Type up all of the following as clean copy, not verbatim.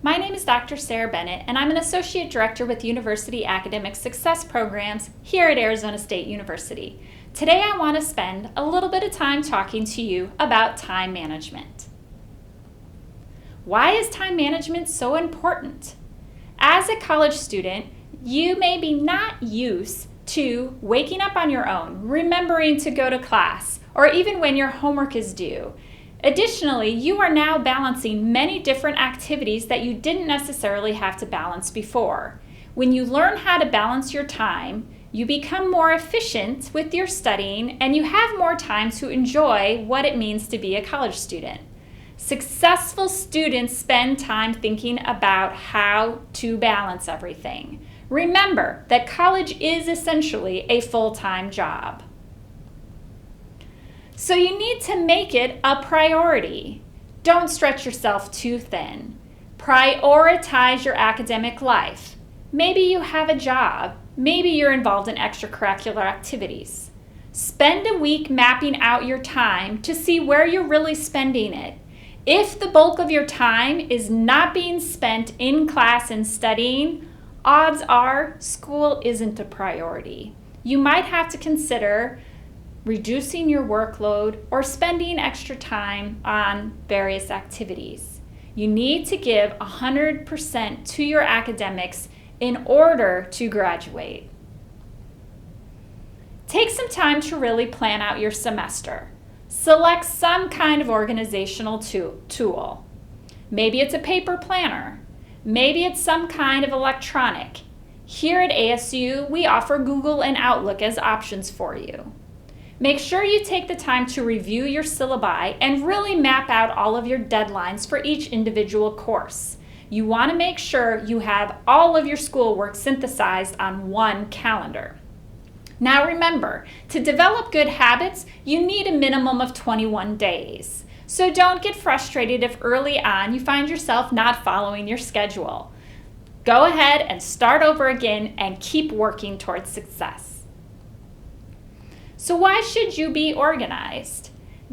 My name is Dr. Sarah Bennett, and I'm an Associate Director with University Academic Success Programs here at Arizona State University. Today I want to spend a little bit of time talking to you about time management. Why is time management so important? As a college student, you may be not used to waking up on your own, remembering to go to class, or even when your homework is due. Additionally, you are now balancing many different activities that you didn't necessarily have to balance before. When you learn how to balance your time, you become more efficient with your studying and you have more time to enjoy what it means to be a college student. Successful students spend time thinking about how to balance everything. Remember that college is essentially a full-time job. So you need to make it a priority. Don't stretch yourself too thin. Prioritize your academic life. Maybe you have a job. Maybe you're involved in extracurricular activities. Spend a week mapping out your time to see where you're really spending it. If the bulk of your time is not being spent in class and studying, odds are school isn't a priority. You might have to consider reducing your workload or spending extra time on various activities. You need to give 100% to your academics in order to graduate. Take some time to really plan out your semester. Select some kind of organizational tool. Maybe it's a paper planner. Maybe it's some kind of electronic. Here at ASU, we offer Google and Outlook as options for you. Make sure you take the time to review your syllabi and really map out all of your deadlines for each individual course. You want to make sure you have all of your schoolwork synthesized on one calendar. Now remember, to develop good habits, you need a minimum of 21 days. So don't get frustrated if early on you find yourself not following your schedule. Go ahead and start over again and keep working towards success. So why should you be organized?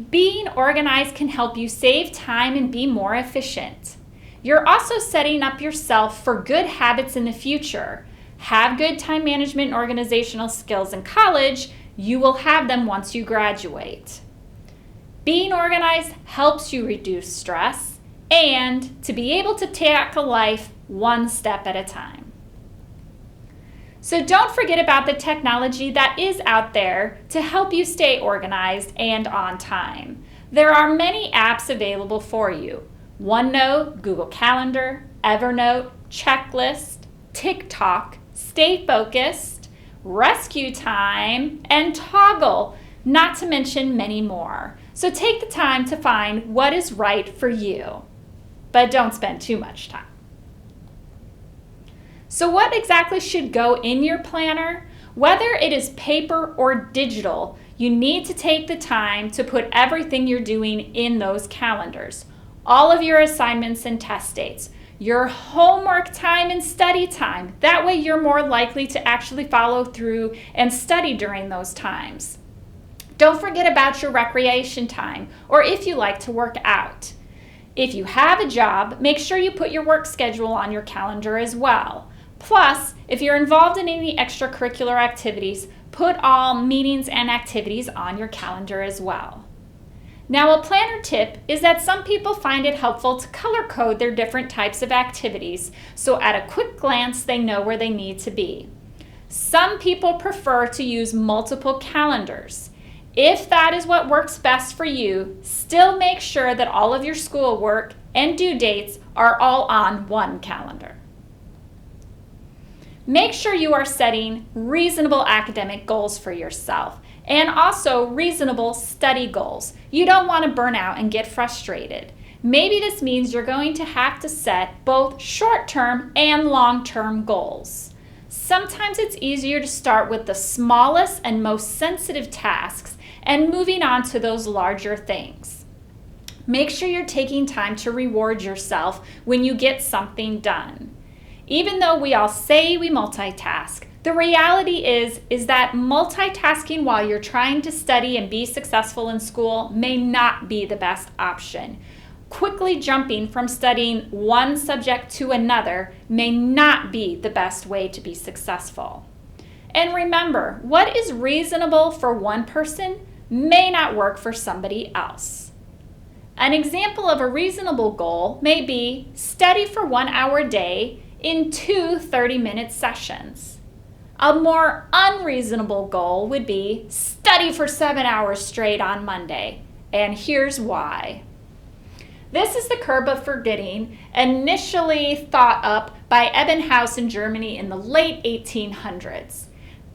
Being organized can help you save time and be more efficient. You're also setting up yourself for good habits in the future. Have good time management and organizational skills in college, you will have them once you graduate. Being organized helps you reduce stress and to be able to tackle life one step at a time. So don't forget about the technology that is out there to help you stay organized and on time. There are many apps available for you. OneNote, Google Calendar, Evernote, Checklist, TikTok, Stay Focused, Rescue Time, and Toggle, not to mention many more. So take the time to find what is right for you, but don't spend too much time. So what exactly should go in your planner? Whether it is paper or digital, you need to take the time to put everything you're doing in those calendars. All of your assignments and test dates, your homework time and study time. That way you're more likely to actually follow through and study during those times. Don't forget about your recreation time, or if you like to work out. If you have a job, make sure you put your work schedule on your calendar as well. Plus, if you're involved in any extracurricular activities, put all meetings and activities on your calendar as well. Now, a planner tip is that some people find it helpful to color code their different types of activities, so at a quick glance they know where they need to be. Some people prefer to use multiple calendars. If that is what works best for you, still make sure that all of your schoolwork and due dates are all on one calendar. Make sure you are setting reasonable academic goals for yourself and also reasonable study goals. You don't want to burn out and get frustrated. Maybe this means you're going to have to set both short-term and long-term goals. Sometimes it's easier to start with the smallest and most sensitive tasks and moving on to those larger things. Make sure you're taking time to reward yourself when you get something done. Even though we all say we multitask, the reality is that multitasking while you're trying to study and be successful in school may not be the best option. quickly jumping from studying one subject to another may not be the best way to be successful. And remember, what is reasonable for one person may not work for somebody else. An example of a reasonable goal may be study for 1 hour a day in 2 30-minute sessions. A more unreasonable goal would be study for 7 hours straight on Monday, and here's why. This is the curve of forgetting, initially thought up by Ebbinghaus in Germany in the late 1800s.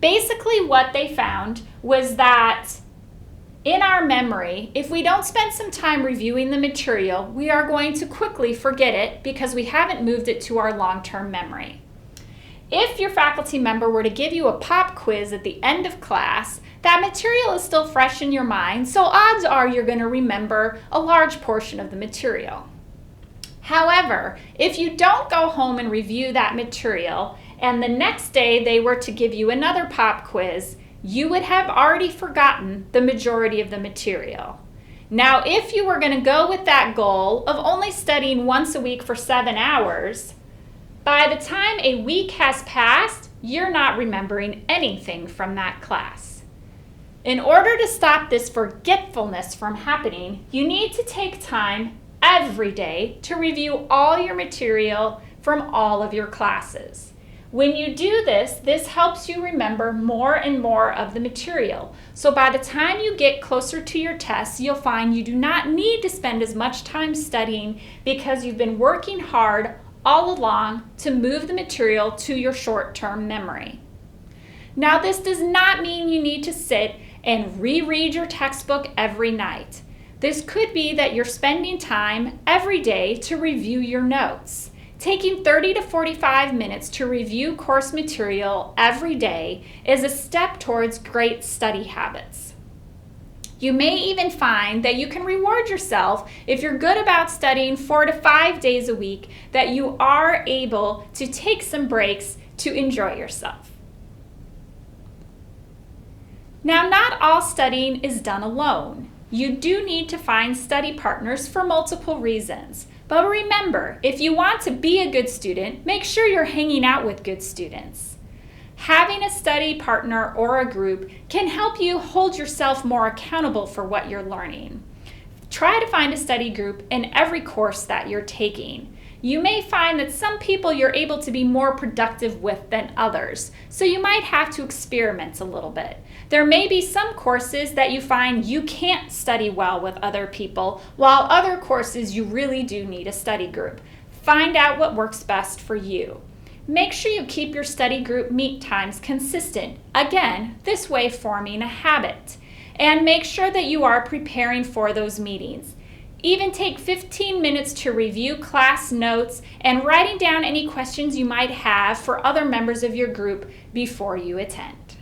Basically, what they found was that in our memory, if we don't spend some time reviewing the material, we are going to quickly forget it because we haven't moved it to our long-term memory. If your faculty member were to give you a pop quiz at the end of class, that material is still fresh in your mind, so odds are you're going to remember a large portion of the material. However, if you don't go home and review that material, and the next day they were to give you another pop quiz, you would have already forgotten the majority of the material. Now, if you were going to go with that goal of only studying once a week for 7 hours, by the time a week has passed, you're not remembering anything from that class. In order to stop this forgetfulness from happening, you need to take time every day to review all your material from all of your classes. When you do this, this helps you remember more and more of the material. So by the time you get closer to your tests, you'll find you do not need to spend as much time studying because you've been working hard all along to move the material to your short-term memory. Now, this does not mean you need to sit and reread your textbook every night. This could be that you're spending time every day to review your notes. Taking 30 to 45 minutes to review course material every day is a step towards great study habits. You may even find that you can reward yourself if you're good about studying 4 to 5 days a week, that you are able to take some breaks to enjoy yourself. Now, not all studying is done alone. You do need to find study partners for multiple reasons. But remember, if you want to be a good student, make sure you're hanging out with good students. Having a study partner or a group can help you hold yourself more accountable for what you're learning. Try to find a study group in every course that you're taking. You may find that some people you're able to be more productive with than others, so you might have to experiment a little bit. There may be some courses that you find you can't study well with other people, while other courses you really do need a study group. Find out what works best for you. Make sure you keep your study group meet times consistent, again, this way forming a habit. And make sure that you are preparing for those meetings. Even take 15 minutes to review class notes and writing down any questions you might have for other members of your group before you attend.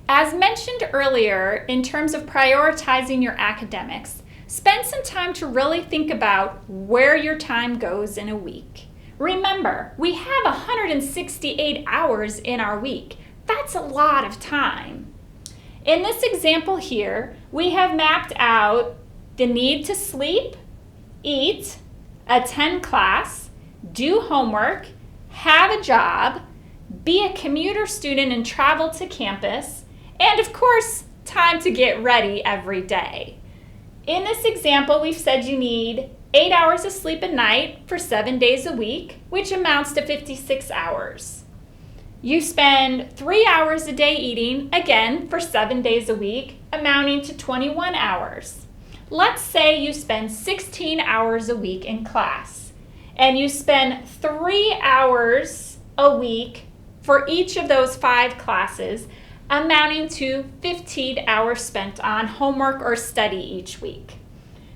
As mentioned earlier, in terms of prioritizing your academics, spend some time to really think about where your time goes in a week. Remember, we have 168 hours in our week. That's a lot of time. In this example here, we have mapped out the need to sleep, eat, attend class, do homework, have a job, be a commuter student and travel to campus, and of course, time to get ready every day. In this example, we've said you need 8 hours of sleep a night for 7 days a week, which amounts to 56 hours. You spend 3 hours a day eating, again, for 7 days a week, amounting to 21 hours. Let's say you spend 16 hours a week in class, and you spend 3 hours a week for each of those 5 classes, amounting to 15 hours spent on homework or study each week.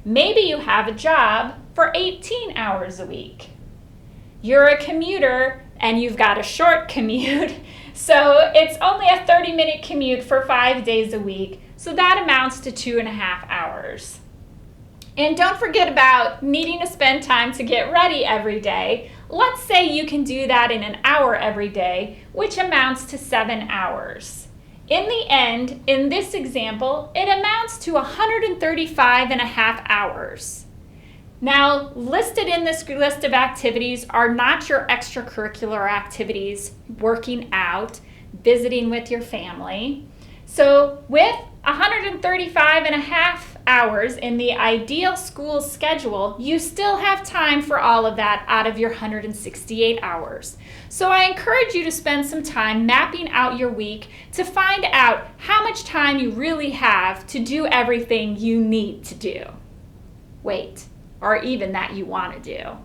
Maybe you have a job for 18 hours a week. You're a commuter and you've got a short commute, so it's only a 30-minute commute for 5 days a week, so that amounts to 2.5 hours. And don't forget about needing to spend time to get ready every day. Let's say you can do that in an hour every day, which amounts to 7 hours. In the end, in this example, it amounts to 135.5 hours. Now, listed in this list of activities are not your extracurricular activities, working out, visiting with your family. So with 135.5 hours in the ideal school schedule, you still have time for all of that out of your 168 hours. So I encourage you to spend some time mapping out your week to find out how much time you really have to do everything you need to do. Or even that you want to do.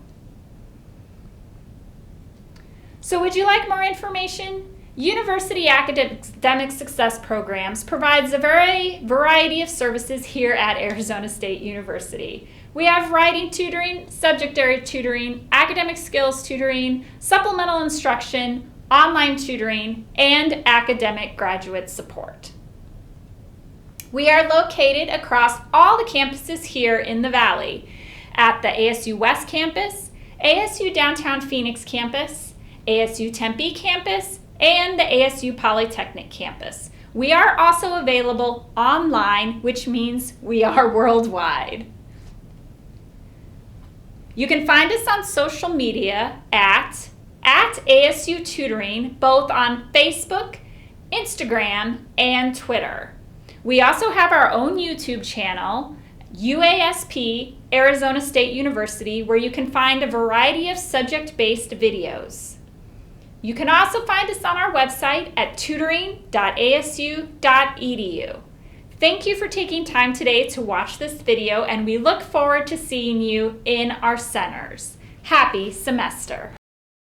So would you like more information? University Academic Success Programs provides a variety of services here at Arizona State University. We have writing tutoring, subject area tutoring, academic skills tutoring, supplemental instruction, online tutoring, and academic graduate support. We are located across all the campuses here in the Valley at the ASU West Campus, ASU Downtown Phoenix Campus, ASU Tempe Campus, and the ASU Polytechnic Campus. We are also available online, which means we are worldwide. You can find us on social media at ASU Tutoring, both on Facebook, Instagram, and Twitter. We also have our own YouTube channel, UASP, Arizona State University, where you can find a variety of subject-based videos. You can also find us on our website at tutoring.asu.edu. Thank you for taking time today to watch this video, and we look forward to seeing you in our centers. Happy semester!